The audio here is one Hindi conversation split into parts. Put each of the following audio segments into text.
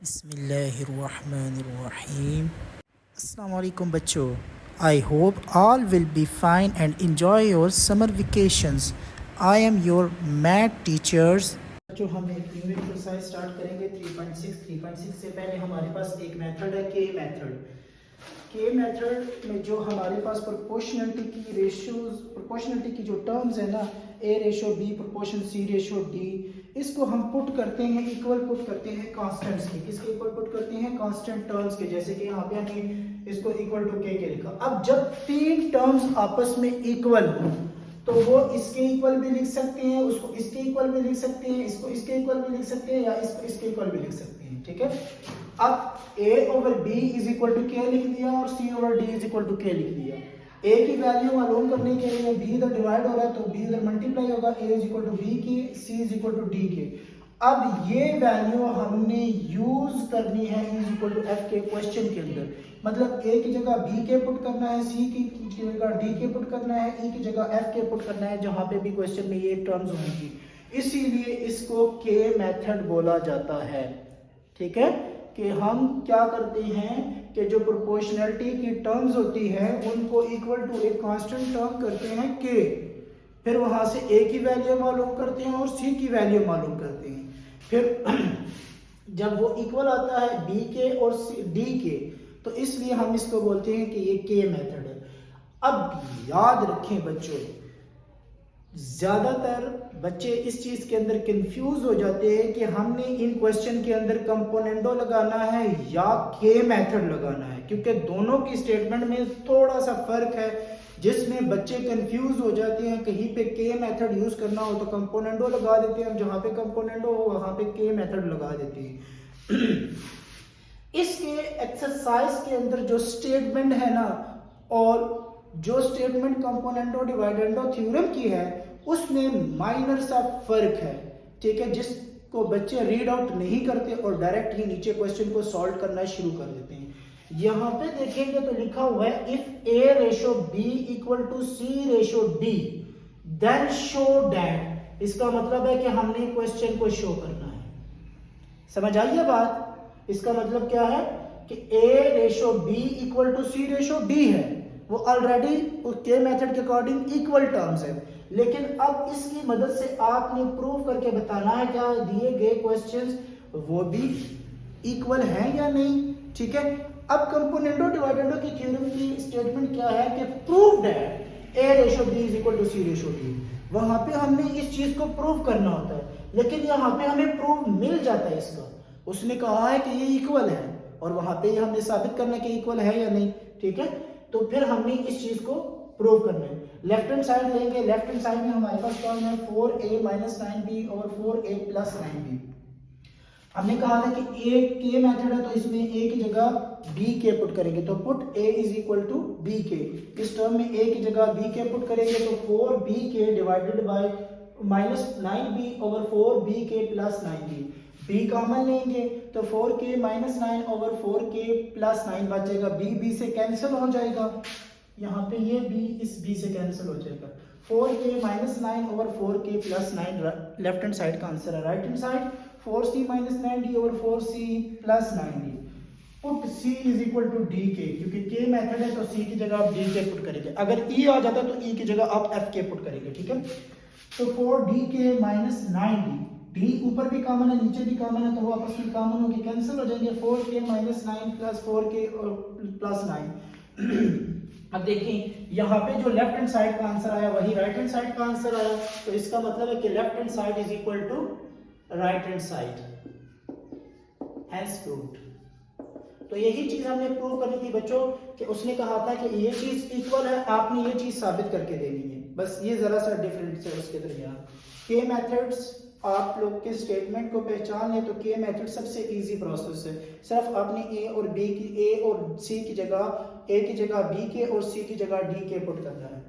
बिस्मिल्लाहिर्रहमानिर्रहीम। अस्सलाम वालेकुम बच्चों, I hope all will be fine and enjoy your summer vacations. I am your math teachers. बच्चों हम एक न्यू एक्सरसाइज स्टार्ट करेंगे 3.6 से पहले हमारे पास एक मेथड है के मेथड में जो हमारे पास प्रोपोर्शनलिटी की जो टर्म्स है ना, ए रेशो बी प्रोपोर्शन सी रेशो डी, इसको हम पुट करते हैं इक्वल पुट करते हैं कांस्टेंट्स के। किसके इक्वल पुट करते हैं? कांस्टेंट टर्म्स के। जैसे कि यहाँ पे हमने इसको इक्वल टू के लिखा। अब जब तीन टर्म्स आपस में इक्वल हो तो वो इसके इक्वल भी लिख सकते हैं, उसको इसके इक्वल भी लिख सकते हैं, इसको इसके इक्वल भी लिख सकते हैं, या इसको इसके इक्वल भी लिख सकते हैं। ठीक है, अब a over b is equal to k लिख दिया और c over d is equal to k लिख दिया। a की वैल्यू मालूम करने के लिए b इधर डिवाइड हो रहा है तो b इधर मल्टीप्लाई होगा, a is equal to b k, c is equal to d k. अब ये वैल्यू हमने यूज करनी है इज इक्वल टू f के क्वेश्चन के अंदर। मतलब a की जगह b के पुट करना है, c की जगह d के पुट करना है, e की जगह f के पुट करना है, जहां पे भी क्वेश्चन में ये टर्म्स होंगी। इसीलिए इसको के मेथड बोला जाता है। ठीक है, कि हम क्या करते हैं कि जो प्रोपोर्शनलिटी की टर्म्स होती है उनको इक्वल टू एक कांस्टेंट टर्म करते हैं के, फिर वहां से a की वैल्यू मालूम करते हैं और c की वैल्यू मालूम करते हैं। फिर जब वो इक्वल आता है b के और d के, तो इसलिए हम इसको बोलते हैं कि ये के मेथड है। अब याद रखें बच्चों, ज्यादातर बच्चे इस चीज के अंदर कंफ्यूज हो जाते हैं कि हमने इन क्वेश्चन के अंदर कंपोनेंडो लगाना है या के मेथड लगाना है, क्योंकि दोनों की स्टेटमेंट में थोड़ा सा फर्क है जिसमें बच्चे कंफ्यूज हो जाते हैं। कहीं पे के मेथड यूज करना हो तो कंपोनेंडो लगा देते हैं, जहां पे कंपोनेंडो हो वहां पे के मेथड लगा देते हैं। इसके एक्सरसाइज के अंदर जो स्टेटमेंट है ना, और जो स्टेटमेंट कंपोनेंटो डिवाइडेंडो थ्योरम की है उसमें माइनर सा फर्क है। ठीक है, जिसको बच्चे रीड आउट नहीं करते और डायरेक्ट ही नीचे क्वेश्चन को सॉल्व करना शुरू कर देते हैं। यहां पे देखेंगे तो लिखा हुआ है if A ratio B equal to C ratio D then show that. इसका मतलब है कि हमने क्वेश्चन को शो करना है। समझ आइए बात? इसका मतलब क्या है कि A ratio B equal to C ratio D है, वो ऑलरेडी के मेथड के अकॉर्डिंग इक्वल टर्म्स है, लेकिन अब इसकी मदद से आपने प्रूव करके बताना है क्या दिए गए क्वेश्चंस वो भी इक्वल हैं या नहीं। ठीक है, अब कंपोनेंडो डिवाइडेंडो की थ्योरम की स्टेटमेंट क्या है कि prove that A ratio B is equal to C ratio D. वहां पे हमने इस चीज को प्रूव करना होता है, लेकिन यहाँ पे हमें प्रूफ मिल जाता है इसका। उसने कहा है कि ये इक्वल है और वहां पे हमने साबित करना है कि इक्वल है या नहीं। ठीक है, तो फिर हमने इस चीज को प्रूव करना है। लेफ्ट हैंड साइड लेंगे, लेफ्ट हैंड साइड में हमारे पास क्या है 4a माइनस 9b और 4a प्लस 9b। हमने कहा था कि a के मेथड है तो इसमें a की जगह b के पुट करेंगे, तो put a is equal to b k. इस टर्म में a की जगह b के पुट करेंगे तो 4b के divided by minus 9b over 4b के प्लस 9b। b कॉमन लेंगे तो 4k minus 9 over 4k plus 9 बचेगा, b से कैंसिल हो जाएगा, यहाँ पे ये b इस b से कैंसिल हो जाएगा। 4k minus 9 over 4k plus 9 left hand side का आंसर है। Right hand side 4c minus 9d over 4c plus 9d। Put c is equal to d k, क्योंकि k मेथड है तो c की जगह आप d के पुट करेंगे। अगर e आ जाता तो e की जगह आप f के पुट करेंगे। ठीक है, तो 4d के माइनस 9d, d ऊपर भी कॉमन है नीचे भी कॉमन है तो वो आपस में कॉमन होकर कैंसिल हो जाएंगे। 4k माइनस 9 प्लस 4k और प्लस 9। अब देखें यहाँ पे जो लेफ्ट हैंड साइड का आंसर आया वही राइट हैंड साइड का आंसर आया, तो इसका मतलब है कि left hand side is equal to right hand side. Hence proved. तो यही चीज हमने प्रूव करनी थी बच्चों कि उसने कहा था कि ये चीज इक्वल है, आपने ये चीज साबित करके देनी है। बस ये जरा सा डिफरेंस है उसके दरमियान। के मेथड्स आप लोग के स्टेटमेंट को पहचान लें तो के मेथड सबसे इजी प्रोसेस है। सिर्फ आपने ए और बी की ए और सी की जगह ए की जगह बी के और सी की जगह डी के पुट करना है।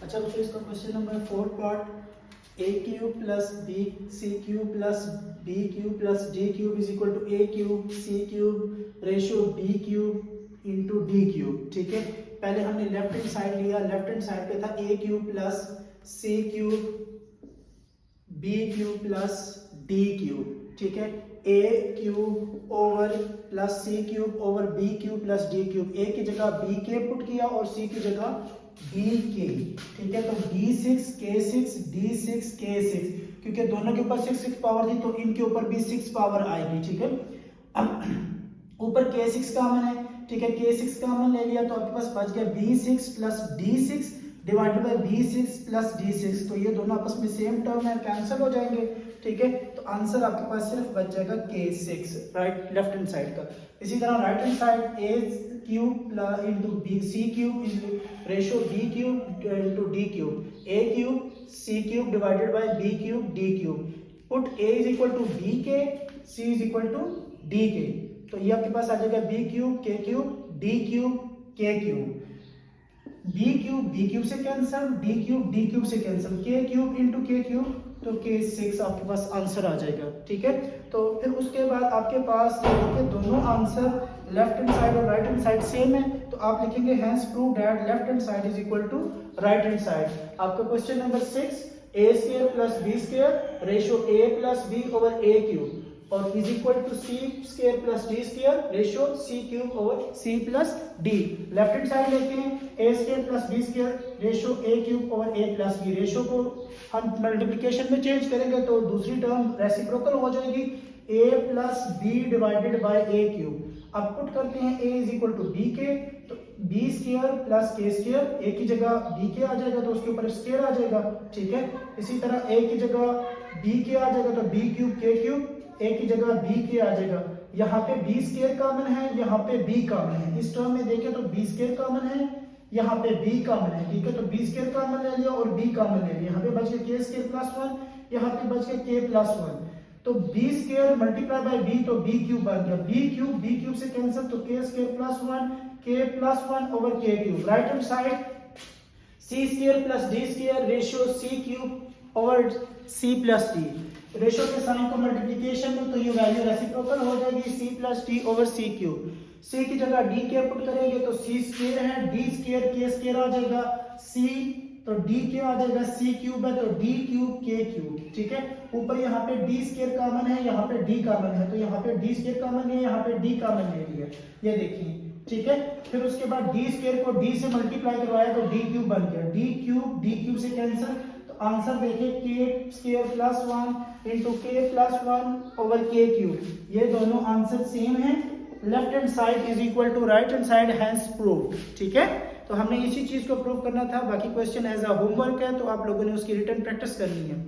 अच्छा बच्चों, इसका question number 4 part A cube plus B C cube plus B cube plus D cube is equal to A cube C cube ratio B cube into D cube. ठीक है, पहले हमने लेफ्ट हैंड साइड लिया, लेफ्ट हैंड साइड पे था A cube plus C cube B cube plus D cube, ठीक है, A cube over plus C cube over B cube plus D cube. ए की जगह बी के पुट किया और सी की जगह बी के, ठीक है। तो d6 k6 d6 k6, क्योंकि दोनों के ऊपर 6 6 पावर थी तो इनके ऊपर भी 6 पावर आएगी, ठीक है। अब ऊपर k6 कॉमन है, ठीक है, k6 कॉमन ले लिया तो आपके पास बच गया b6 plus d6 divided by b6 plus d6। तो ये दोनों आपस में सेम टर्म है, कैंसिल हो जाएंगे, ठीक है। तो आंसर आपके पास सिर्फ बच जाएगा k6, right, left hand side का। इसी तरह right hand side a cube into B C cube into ratio b cube into d cube, a cube c cube divided by b cube d cube. Put a is equal to b k, c is equal to d k. तो ये आपके पास आ जाएगा b cube k cube d cube k cube, b cube से कैंसिल, d क्यूब से cancel, k cube into k cube, तो k6 आपके पास आंसर आ जाएगा, ठीक है। तो फिर उसके बाद आपके पास देखिए दोनों आंसर लेफ्ट हैंड साइड और राइट हैंड साइड सेम है, तो आप लिखेंगे hence prove that left hand side is equal to right hand side. आपका question number 6, a square plus b square ratio a plus b over a cube और is equal to c square plus d square ratio c cube over c plus d। Left hand side लेते हैं a square plus b square ratio a cube over a plus b। Ratio को हम मल्टीप्लिकेशन में चेंज करेंगे तो दूसरी टर्म रेसिप्रोकल हो जाएगी, a plus b divided by a cube. अब पुट करते हैं a is equal to b k, तो b square plus k square, a की जगह b के आ जाएगा तो उसके ऊपर स्क्वायर आ जाएगा, ठीक है। इसी तरह a की जगह b के आ जाएगा तो b cube k cube, a की जगह b के आ जाएगा। यहाँ पे b स्क्वायर कॉमन है, यहाँ पे b कॉमन है। इस टर्म में देखें तो b स्क्वायर कॉमन है, यहाँ पे b कॉमन है, ठीक है। तो b स्क्वायर कॉमन ले लिया और b कॉमन ले लिया, यहाँ पे बच गया k स्क्वायर प्लस 1, यहाँ पे बच गया k प्लस 1। तो b square multiply by b तो b क्यूब बन गया, b क्यूब से कैंसिल तो k square plus 1 k plus 1 over k cube. Right hand side c square plus d square ratio c cube over c plus d। Ratio के साइन को मल्टीप्लिकेशन में तो ये वैल्यू रेसिप्रोकल हो जाएगी, c plus d over c cube. c की जगह d के पुट करेंगे तो c स्क्वायर है, d स्क्वायर k स्क्वायर आ जाएगा, c तो d के आ जाएगा, c क्यूब है तो d क्यूब k क्यूब, ठीक है। ऊपर यहाँ पे d स्क्वायर कॉमन है, यहाँ पे d कॉमन है, तो यहाँ पे d स्क्वायर कॉमन है, यहाँ पे d कॉमन ले लिया, ये देखिए, ठीक है। फिर उसके बाद d स्क्वायर को d से मल्टीप्लाई करवाया तो d क्यूब बन गया, d क्यूब से कैंसिल, आंसर देखिए k square plus 1 into k plus 1 over k cube. ये दोनों आंसर सेम है, left hand side is equal to right hand side, hence proved, ठीक है। तो हमने इसी चीज को प्रूव करना था, बाकी क्वेश्चन एज अ होमवर्क है तो आप लोगों ने उसकी रिटर्न प्रैक्टिस करनी है।